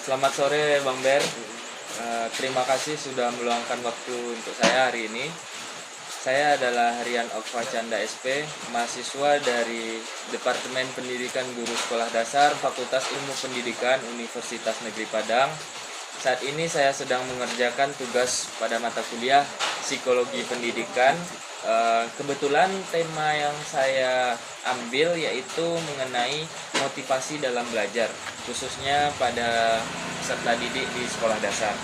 Selamat sore Bang Ber. Terima kasih sudah meluangkan waktu untuk saya hari ini. Saya adalah Rian Okfa Canda SP, mahasiswa dari Departemen Pendidikan Guru Sekolah Dasar Fakultas Ilmu Pendidikan Universitas Negeri Padang. Saat ini saya sedang mengerjakan tugas pada mata kuliah Psikologi Pendidikan. Kebetulan tema yang saya ambil yaitu mengenai motivasi dalam belajar, khususnya pada peserta didik di sekolah dasar.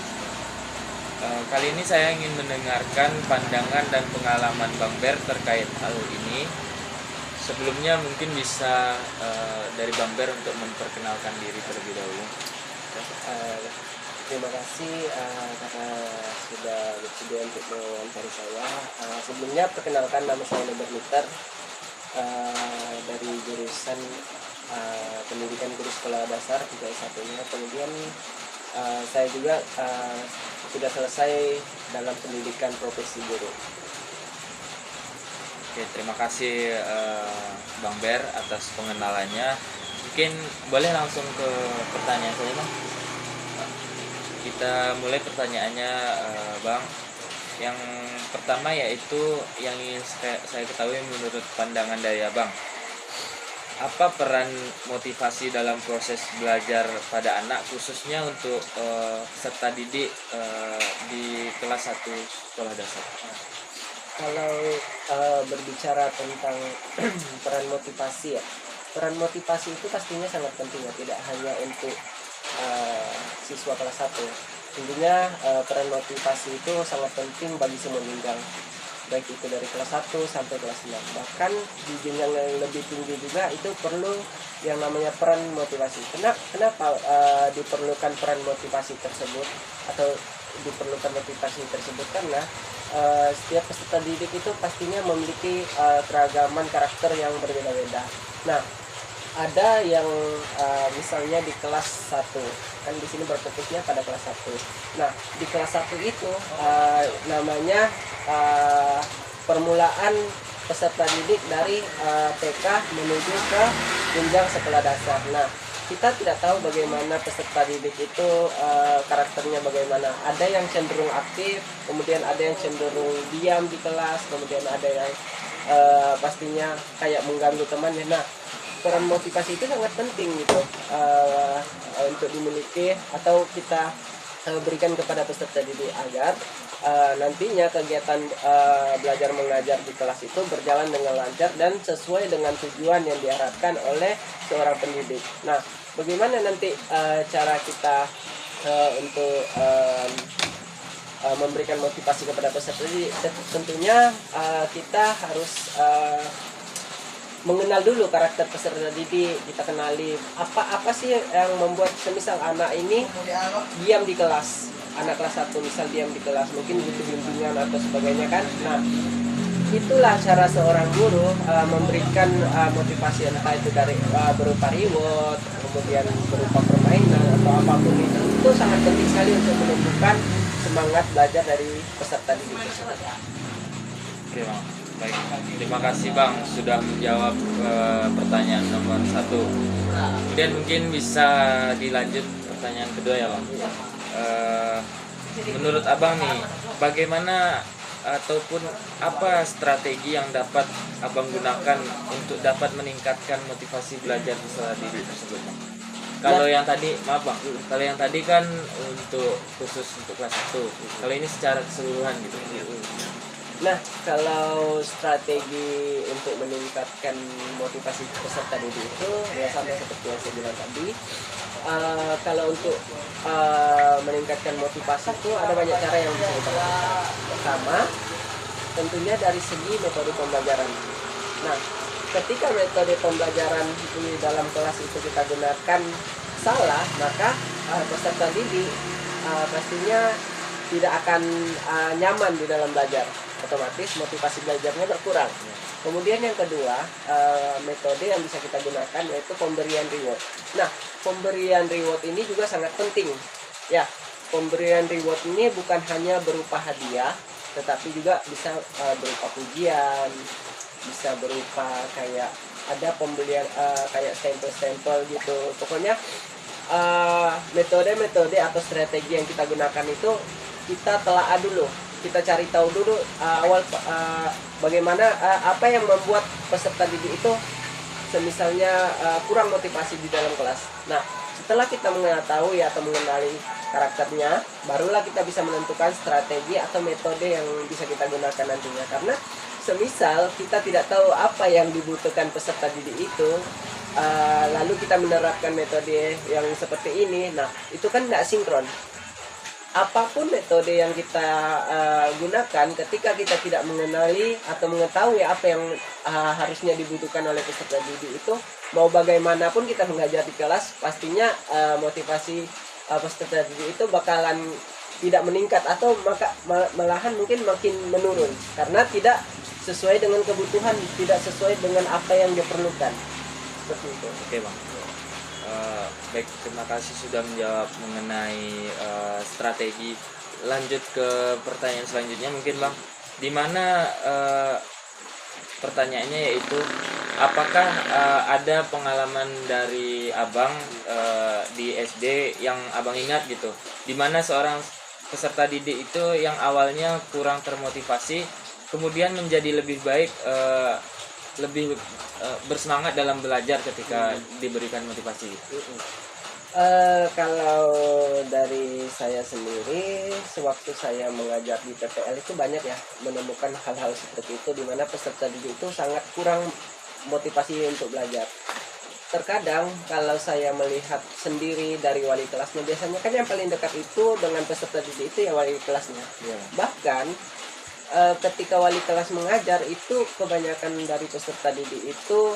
Kali ini saya ingin mendengarkan pandangan dan pengalaman Bang Ber terkait hal ini. Sebelumnya mungkin bisa dari Bang Ber untuk memperkenalkan diri terlebih dahulu. Terima kasih karena sudah bersedia untuk mewawancari saya. Sebelumnya perkenalkan, nama saya Nober Miter dari jurusan Pendidikan Guru Sekolah Dasar 3S1-nya. Kemudian saya juga sudah selesai dalam pendidikan profesi guru. Oke, terima kasih Bang Ber atas pengenalannya. Mungkin boleh langsung ke pertanyaan saya, Bang. Kita mulai pertanyaannya, Bang. Yang pertama yaitu yang ingin saya ketahui menurut pandangan dari Abang. Apa peran motivasi dalam proses belajar pada anak, khususnya untuk peserta didik di kelas 1 sekolah dasar? Kalau berbicara tentang peran motivasi, ya, peran motivasi itu pastinya sangat penting, ya, tidak hanya untuk siswa kelas 1. Tentunya peran motivasi itu sangat penting bagi semua jenjang, baik itu dari kelas 1 sampai kelas 6. Bahkan di jenjang yang lebih tinggi juga itu perlu yang namanya peran motivasi. Kenapa diperlukan peran motivasi tersebut atau diperlukan motivasi tersebut? Karena setiap peserta didik itu pastinya memiliki keragaman karakter yang berbeda-beda. Nah, ada yang misalnya di kelas 1, kan di sini berfokusnya pada kelas 1. Nah, di kelas 1 itu namanya permulaan peserta didik dari TK menuju ke jenjang sekolah dasar. Nah, kita tidak tahu bagaimana peserta didik itu karakternya bagaimana. Ada yang cenderung aktif, kemudian ada yang cenderung diam di kelas, kemudian ada yang pastinya kayak mengganggu temannya. Nah, peran motivasi itu sangat penting gitu untuk dimiliki atau kita berikan kepada peserta didik agar nantinya kegiatan belajar mengajar di kelas itu berjalan dengan lancar dan sesuai dengan tujuan yang diharapkan oleh seorang pendidik. Nah, bagaimana nanti cara kita untuk memberikan motivasi kepada peserta didik? Tentunya kita harus mengenal dulu karakter peserta didik. Kita kenali apa sih yang membuat semisal anak ini diam di kelas, anak kelas 1 misal diam di kelas, mungkin butuh bimbingan atau sebagainya kan. Nah, itulah cara seorang guru memberikan motivasi, entah itu dari berupa reward, kemudian berupa permainan atau apapun itu sangat penting sekali untuk menumbuhkan semangat belajar dari peserta didik tersebut. Oke, Bang. Baik, terima kasih Bang sudah menjawab pertanyaan nomor 1. Kemudian mungkin bisa dilanjut pertanyaan kedua ya Bang. Menurut Abang nih, bagaimana ataupun apa strategi yang dapat Abang gunakan untuk dapat meningkatkan motivasi belajar peserta didik tersebut, Bang? Kalau yang tadi, maaf Bang, kalau yang tadi kan untuk khusus untuk kelas 1. Kalau ini secara keseluruhan gitu. Nah, kalau strategi untuk meningkatkan motivasi peserta didik itu ya sama seperti yang saya bilang tadi. Kalau untuk meningkatkan motivasi itu ada banyak cara yang bisa kita lakukan. Pertama, tentunya dari segi metode pembelajaran. Nah, ketika metode pembelajaran di dalam kelas itu kita gunakan salah, maka peserta didik pastinya tidak akan nyaman di dalam belajar. Otomatis motivasi belajarnya berkurang. Kemudian yang kedua, metode yang bisa kita gunakan yaitu pemberian reward. Nah, pemberian reward ini juga sangat penting. Ya, pemberian reward ini bukan hanya berupa hadiah, tetapi juga bisa berupa pujian, bisa berupa kayak ada pembelian kayak stempel-stempel gitu. Pokoknya metode-metode atau strategi yang kita gunakan itu kita telaah dulu, kita cari tahu dulu bagaimana apa yang membuat peserta didik itu semisalnya kurang motivasi di dalam kelas. Nah, setelah kita mengetahui atau mengenali karakternya, barulah kita bisa menentukan strategi atau metode yang bisa kita gunakan nantinya. Karena semisal kita tidak tahu apa yang dibutuhkan peserta didik itu, lalu kita menerapkan metode yang seperti ini, nah itu kan tidak sinkron. Apapun metode yang kita gunakan, ketika kita tidak mengenali atau mengetahui apa yang harusnya dibutuhkan oleh peserta didik itu, mau bagaimanapun kita mengajar di kelas, pastinya motivasi peserta didik itu bakalan tidak meningkat atau malahan mungkin makin menurun karena tidak sesuai dengan kebutuhan, tidak sesuai dengan apa yang diperlukan. Seperti itu. Oke Bang. Baik, terima kasih sudah menjawab mengenai strategi. Lanjut ke pertanyaan selanjutnya mungkin Bang, di mana pertanyaannya yaitu apakah ada pengalaman dari Abang di SD yang Abang ingat gitu, di mana seorang peserta didik itu yang awalnya kurang termotivasi kemudian menjadi lebih baik, lebih bersemangat dalam belajar ketika diberikan motivasi. Kalau dari saya sendiri, sewaktu saya mengajar di PPL itu banyak ya menemukan hal-hal seperti itu, di mana peserta didik itu sangat kurang motivasi untuk belajar. Terkadang kalau saya melihat sendiri dari wali kelasnya, biasanya kan yang paling dekat itu dengan peserta didik itu ya wali kelasnya. Bahkan ketika wali kelas mengajar itu kebanyakan dari peserta didik itu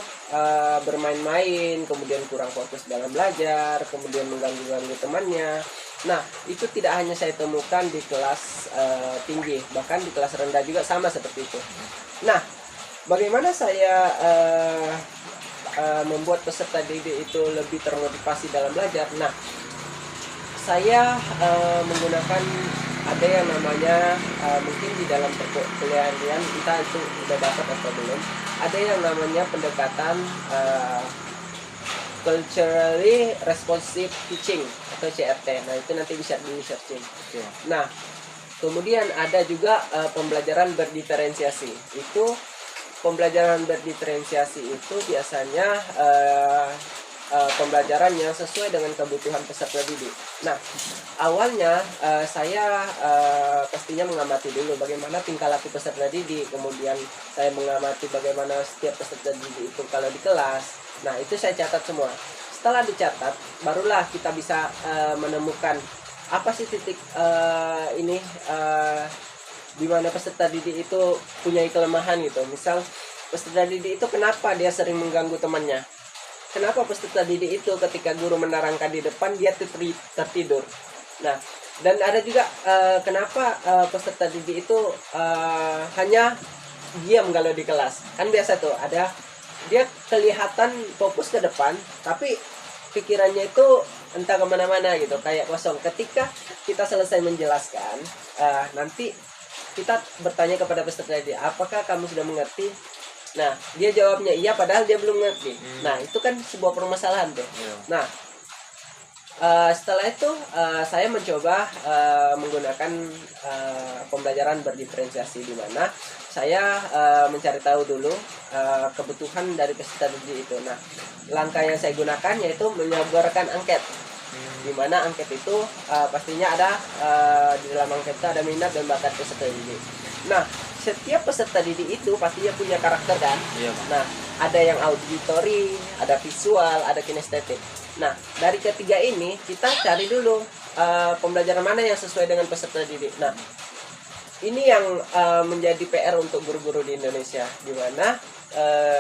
bermain-main, kemudian kurang fokus dalam belajar, kemudian mengganggu-ganggu temannya. Nah, itu tidak hanya saya temukan di kelas tinggi, bahkan di kelas rendah juga sama seperti itu. Nah, bagaimana saya membuat peserta didik itu lebih termotivasi dalam belajar? Nah, saya menggunakan ada yang namanya mungkin di dalam perkuliahan entah itu udah dapat atau belum, ada yang namanya pendekatan culturally responsive teaching atau CRT. Nah, itu nanti bisa di searching. Nah, kemudian ada juga pembelajaran berdiferensiasi. Itu pembelajaran berdiferensiasi itu biasanya pembelajaran yang sesuai dengan kebutuhan peserta didik. Nah, awalnya saya pastinya mengamati dulu bagaimana tingkah laku peserta didik, kemudian saya mengamati bagaimana setiap peserta didik itu kalau di kelas. Nah, itu saya catat semua. Setelah dicatat, barulah kita bisa menemukan apa sih titik di mana peserta didik itu punya kelemahan gitu. Misal peserta didik itu kenapa dia sering mengganggu temannya? Kenapa peserta didik itu ketika guru menerangkan di depan dia tertidur? Nah, dan ada juga kenapa peserta didik itu hanya diam kalau di kelas. Kan biasa tuh ada dia kelihatan fokus ke depan, tapi pikirannya itu entah kemana-mana gitu, kayak kosong. Ketika kita selesai menjelaskan, nanti kita bertanya kepada peserta didik, apakah kamu sudah mengerti? Nah, dia jawabnya iya padahal dia belum ngerti. Nah, itu kan sebuah permasalahan tuh. Nah, setelah itu saya mencoba menggunakan pembelajaran berdiferensiasi, di mana saya mencari tahu dulu kebutuhan dari peserta didik itu. Nah, langkah yang saya gunakan yaitu menyebarkan angket. Di mana angket itu pastinya ada di dalam angket itu ada minat dan bakat peserta didik. Nah, setiap peserta didik itu pastinya punya karakter kan. Nah, ada yang auditory, ada visual, ada kinestetik. Nah, dari ketiga ini kita cari dulu pembelajaran mana yang sesuai dengan peserta didik. Nah, ini yang menjadi PR untuk guru-guru di Indonesia, di mana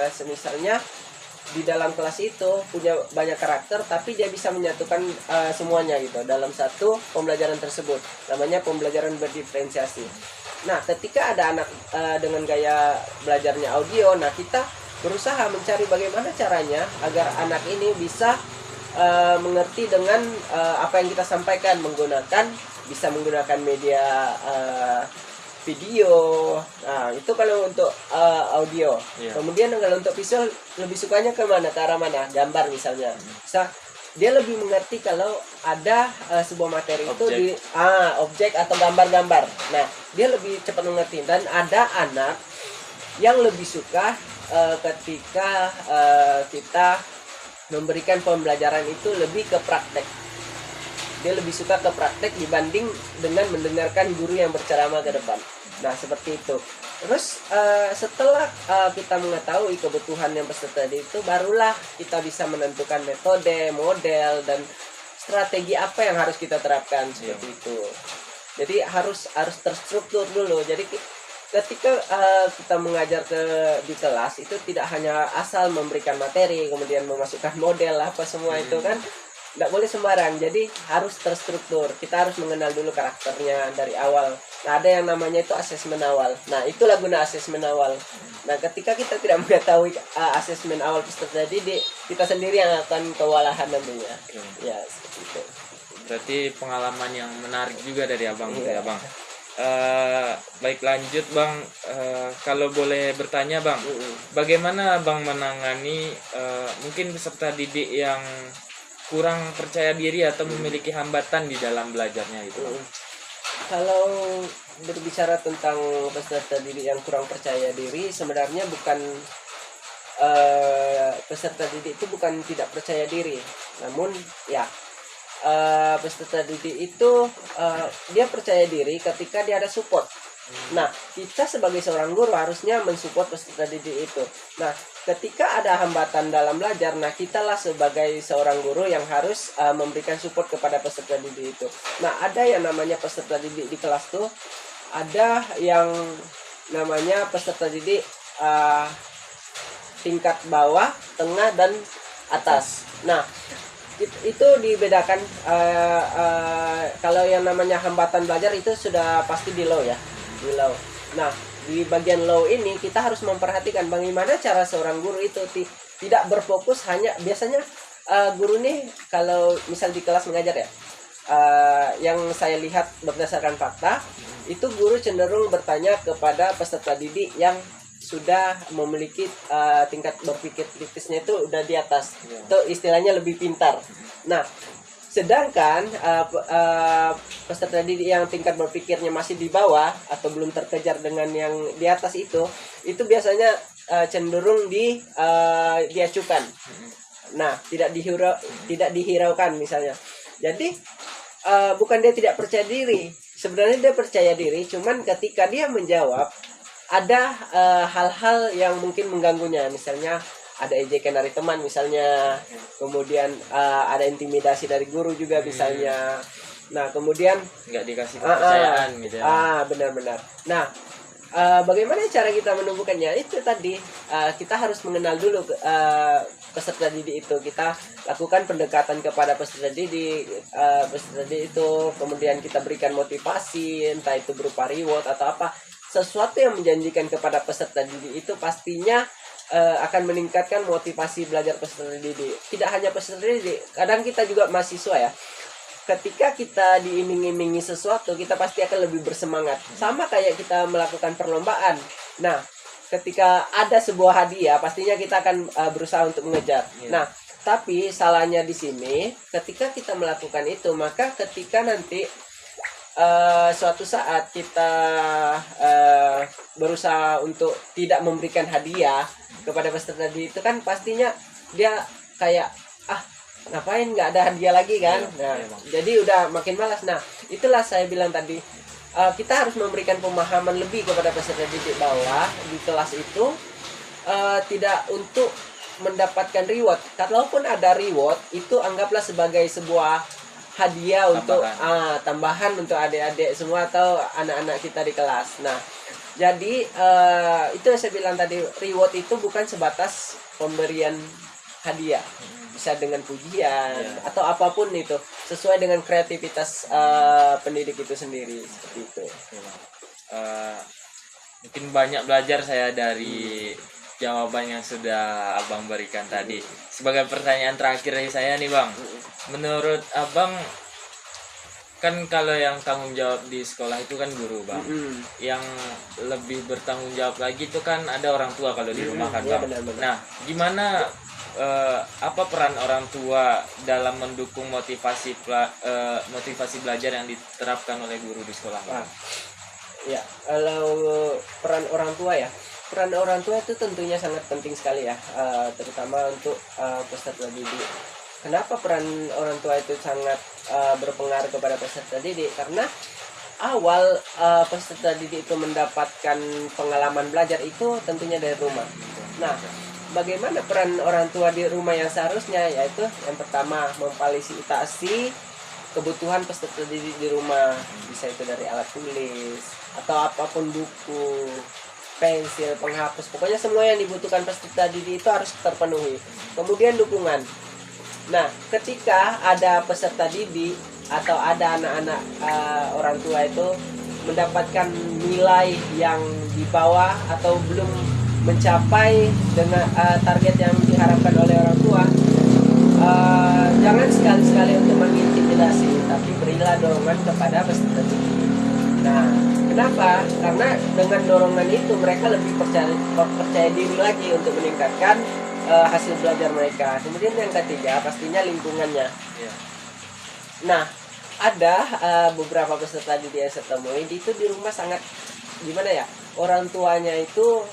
semisalnya di dalam kelas itu punya banyak karakter, tapi dia bisa menyatukan semuanya gitu dalam satu pembelajaran tersebut. Namanya pembelajaran berdiferensiasi. Nah, ketika ada anak dengan gaya belajarnya audio, nah kita berusaha mencari bagaimana caranya agar anak ini bisa mengerti dengan apa yang kita sampaikan, bisa menggunakan media video. Nah, itu kalau untuk audio. Kemudian kalau untuk visual lebih sukanya ke mana? Ke arah mana? Gambar misalnya. Bisa dia lebih mengerti kalau ada sebuah materi itu Objek. di objek atau gambar-gambar. Nah, dia lebih cepat mengerti. Dan ada anak yang lebih suka ketika kita memberikan pembelajaran itu lebih ke praktek. Dia lebih suka ke praktek dibanding dengan mendengarkan guru yang berceramah ke depan. Nah, seperti itu. Terus setelah kita mengetahui kebutuhan yang peserta didik itu, barulah kita bisa menentukan metode, model, dan strategi apa yang harus kita terapkan seperti itu. Jadi harus terstruktur dulu. Jadi ketika kita mengajar di kelas itu tidak hanya asal memberikan materi kemudian memasukkan model apa semua itu kan nggak boleh sembarang. Jadi harus terstruktur. Kita harus mengenal dulu karakternya dari awal. Nah, ada yang namanya itu asesmen awal. Nah, itulah guna asesmen awal. Nah, ketika kita tidak mengetahui asesmen awal peserta didik, kita sendiri yang akan kewalahan nantinya. Ya, seperti itu. Berarti pengalaman yang menarik juga dari abang gitu ya bang. Baik, lanjut bang. Kalau boleh bertanya bang, bagaimana bang menangani mungkin peserta didik yang kurang percaya diri atau memiliki hambatan di dalam belajarnya itu? Kalau berbicara tentang peserta didik yang kurang percaya diri, sebenarnya bukan peserta didik itu bukan tidak percaya diri, namun ya peserta didik itu dia percaya diri ketika dia ada support. Nah, kita sebagai seorang guru harusnya mensupport peserta didik itu. Nah, ketika ada hambatan dalam belajar, nah kitalah sebagai seorang guru yang harus memberikan support kepada peserta didik itu. Nah, ada yang namanya peserta didik di kelas tuh, ada yang namanya peserta didik tingkat bawah, tengah, dan atas. Nah, itu dibedakan. Kalau yang namanya hambatan belajar itu sudah pasti di low ya, di low. Nah, di bagian low ini kita harus memperhatikan bagaimana cara seorang guru itu tidak berfokus hanya, biasanya guru nih kalau misal di kelas mengajar ya, yang saya lihat berdasarkan fakta itu guru cenderung bertanya kepada peserta didik yang sudah memiliki tingkat berpikir kritisnya itu udah di atas, itu istilahnya lebih pintar. Nah, sedangkan peserta didik yang tingkat berpikirnya masih di bawah atau belum terkejar dengan yang di atas itu biasanya cenderung diacukan. Nah, tidak dihiraukan misalnya. Jadi bukan dia tidak percaya diri, sebenarnya dia percaya diri, cuman ketika dia menjawab ada hal-hal yang mungkin mengganggunya, misalnya ada ejekan dari teman misalnya, kemudian ada intimidasi dari guru juga misalnya. Nah, kemudian nggak dikasih kepercayaan gitu ya. Benar-benar. Nah, bagaimana cara kita menumbuhkannya? Itu tadi kita harus mengenal dulu peserta didik itu. Kita lakukan pendekatan kepada peserta didik itu, kemudian kita berikan motivasi, entah itu berupa reward atau apa, sesuatu yang menjanjikan kepada peserta didik itu pastinya akan meningkatkan motivasi belajar peserta didik. Tidak hanya peserta didik, kadang kita juga mahasiswa ya. Ketika kita diiming-imingi sesuatu, kita pasti akan lebih bersemangat. Sama kayak kita melakukan perlombaan. Nah, ketika ada sebuah hadiah, pastinya kita akan berusaha untuk mengejar. Nah, tapi salahnya di sini, ketika kita melakukan itu, maka ketika nanti suatu saat kita berusaha untuk tidak memberikan hadiah kepada peserta didik itu kan pastinya dia kayak ngapain nggak ada hadiah lagi kan. Jadi udah makin malas. Nah, itulah saya bilang tadi, kita harus memberikan pemahaman lebih kepada peserta didik bahwa di kelas itu tidak untuk mendapatkan reward. Kalaupun ada reward, itu anggaplah sebagai sebuah hadiah untuk tambahan untuk adik-adik semua atau anak-anak kita di kelas. Nah, jadi itu yang saya bilang tadi, reward itu bukan sebatas pemberian hadiah, bisa dengan pujian atau apapun itu, sesuai dengan kreativitas pendidik itu sendiri, seperti itu. Mungkin banyak belajar saya dari jawaban yang sudah abang berikan tadi. Sebagai pertanyaan terakhir dari saya nih bang, menurut abang, kan kalau yang tanggung jawab di sekolah itu kan guru bang, yang lebih bertanggung jawab lagi itu kan ada orang tua kalau di rumah kan bang. Benar-benar. Nah, gimana apa peran orang tua dalam mendukung motivasi belajar yang diterapkan oleh guru di sekolah? Wah, ya, kalau peran orang tua ya, peran orang tua itu tentunya sangat penting sekali ya, terutama untuk peserta didik. Kenapa peran orang tua itu sangat berpengaruh kepada peserta didik? Karena awal peserta didik itu mendapatkan pengalaman belajar itu tentunya dari rumah. Nah, bagaimana peran orang tua di rumah yang seharusnya? Yaitu yang pertama, memfasilitasi kebutuhan peserta didik di rumah, bisa itu dari alat tulis atau apapun, buku, pensil, penghapus, pokoknya semua yang dibutuhkan peserta didik itu harus terpenuhi. Kemudian dukungan. Nah, ketika ada peserta didik atau ada anak-anak orang tua itu mendapatkan nilai yang di bawah atau belum mencapai dengan target yang diharapkan oleh orang tua, jangan sekali-sekali untuk mengintimidasi, tapi berilah dorongan kepada peserta didik. Nah, kenapa? Karena dengan dorongan itu mereka lebih percaya diri lagi untuk meningkatkan hasil belajar mereka. Kemudian yang ketiga pastinya lingkungannya. Nah, ada beberapa peserta didik yang saya temui itu di rumah sangat gimana ya, orang tuanya itu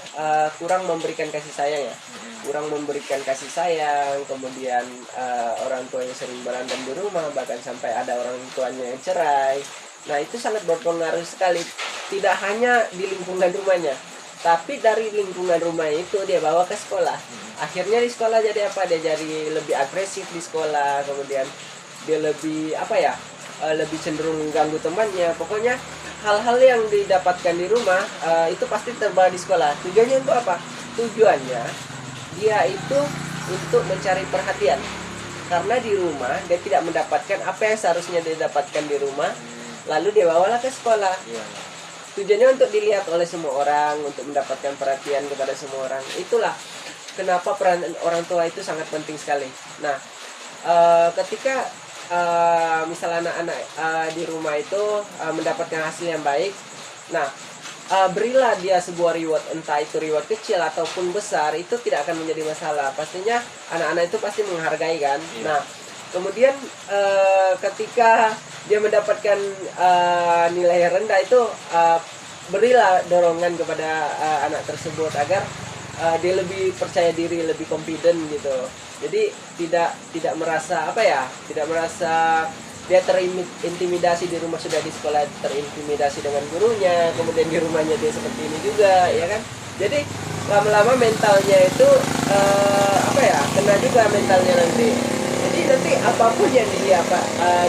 kurang memberikan kasih sayang ya, kurang memberikan kasih sayang. Kemudian orang tuanya sering berantem di rumah, bahkan sampai ada orang tuanya yang cerai. Nah, itu sangat berpengaruh sekali, tidak hanya di lingkungan rumahnya, tapi dari lingkungan rumah itu dia bawa ke sekolah. Akhirnya di sekolah jadi apa? Dia jadi lebih agresif di sekolah, kemudian dia lebih lebih cenderung mengganggu temannya. Pokoknya hal-hal yang didapatkan di rumah itu pasti terbawa di sekolah. Tujuannya untuk apa? Tujuannya dia itu untuk mencari perhatian, karena di rumah dia tidak mendapatkan apa yang seharusnya dia dapatkan di rumah, lalu dia bawalah ke sekolah. Tujuannya untuk dilihat oleh semua orang, untuk mendapatkan perhatian kepada semua orang. Itulah kenapa peran orang tua itu sangat penting sekali. Nah, ketika misalnya anak-anak di rumah itu mendapatkan hasil yang baik, nah berilah dia sebuah reward, entah itu reward kecil ataupun besar, itu tidak akan menjadi masalah. Pastinya anak-anak itu pasti menghargai kan. Nah, kemudian ketika dia mendapatkan nilai rendah itu, berilah dorongan kepada anak tersebut agar dia lebih percaya diri, lebih confident gitu. Jadi tidak merasa tidak merasa dia terintimidasi di rumah, sudah di sekolah terintimidasi dengan gurunya, kemudian di rumahnya dia seperti ini juga, ya kan. Jadi lama-lama mentalnya itu kena juga mentalnya nanti. Jadi nanti apapun yang dia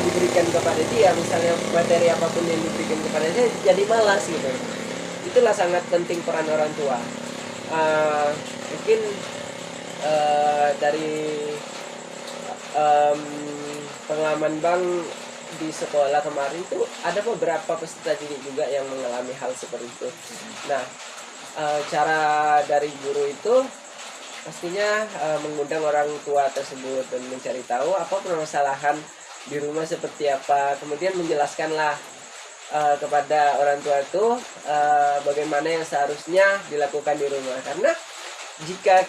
diberikan kepada dia, misalnya materi apapun yang diberikan kepada dia, jadi malas gitu. Itulah sangat penting peran orang tua. Mungkin dari pengalaman Bang di sekolah kemarin tuh ada beberapa peserta didik juga yang mengalami hal seperti itu. Nah, cara dari guru itu pastinya mengundang orang tua tersebut dan mencari tahu apa permasalahan di rumah seperti apa, kemudian menjelaskanlah kepada orang tua itu bagaimana yang seharusnya dilakukan di rumah. Karena jika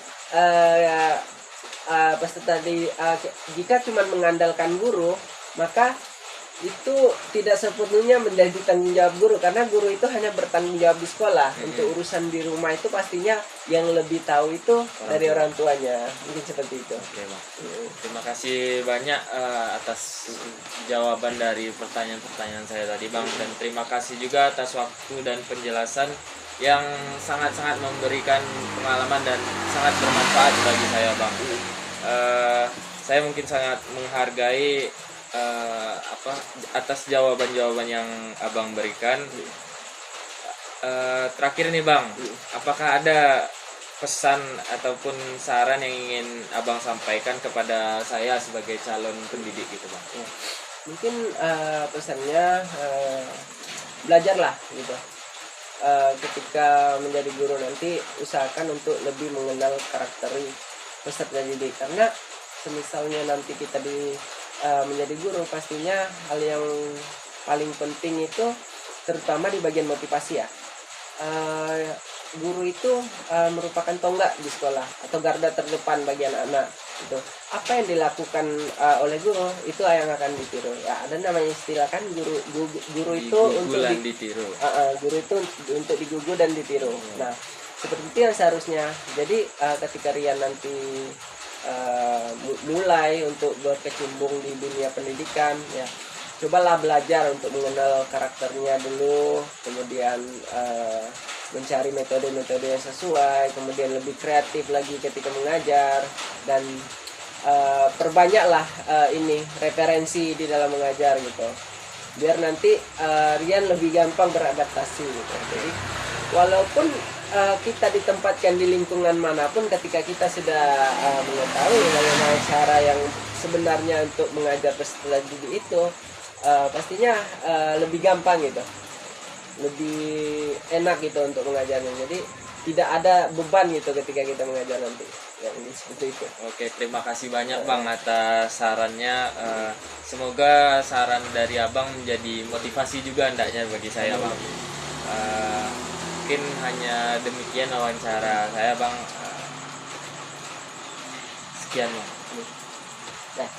jika cuma mengandalkan guru, maka itu tidak sepenuhnya menjadi tanggung jawab guru, karena guru itu hanya bertanggung jawab di sekolah. Untuk urusan di rumah itu pastinya yang lebih tahu itu dari orang tuanya. Mungkin seperti itu. Oke, Bang. Terima kasih banyak atas jawaban dari pertanyaan-pertanyaan saya tadi, Bang, dan terima kasih juga atas waktu dan penjelasan yang sangat-sangat memberikan pengalaman dan sangat bermanfaat bagi saya, Bang. Saya mungkin sangat menghargai atas jawaban-jawaban yang Abang berikan. Terakhir nih, Bang, apakah ada pesan ataupun saran yang ingin Abang sampaikan kepada saya sebagai calon pendidik gitu, Bang? Mungkin pesannya belajarlah gitu. Ketika menjadi guru nanti usahakan untuk lebih mengenal karakter peserta didik, karena semisalnya nanti kita menjadi guru, pastinya hal yang paling penting itu terutama di bagian motivasi ya. Guru itu merupakan tonggak di sekolah atau garda terdepan bagi anak-anak. Itu apa yang dilakukan oleh guru itu yang akan ditiru. Ya, ada namanya istilah kan guru itu untuk ditiru. Guru itu untuk digugu dan ditiru. Nah, seperti itu yang seharusnya. Jadi ketika Rian nanti mulai untuk berkecimpung di dunia pendidikan, ya cobalah belajar untuk mengenal karakternya dulu, kemudian mencari metode-metode yang sesuai, kemudian lebih kreatif lagi ketika mengajar, dan perbanyaklah ini referensi di dalam mengajar gitu, biar nanti Rian lebih gampang beradaptasi gitu. Jadi walaupun kita ditempatkan di lingkungan manapun, ketika kita sudah mengetahui bagaimana cara yang sebenarnya untuk mengajar peserta didik itu, pastinya lebih gampang gitu, lebih enak gitu untuk mengajarnya. Jadi tidak ada beban gitu ketika kita mengajar nanti, yang seperti itu. Oke, terima kasih banyak Bang atas sarannya. Semoga saran dari Abang menjadi motivasi juga hendaknya bagi saya Bang. Mungkin hanya demikian wawancara saya Bang. Sekian Bang. Nah.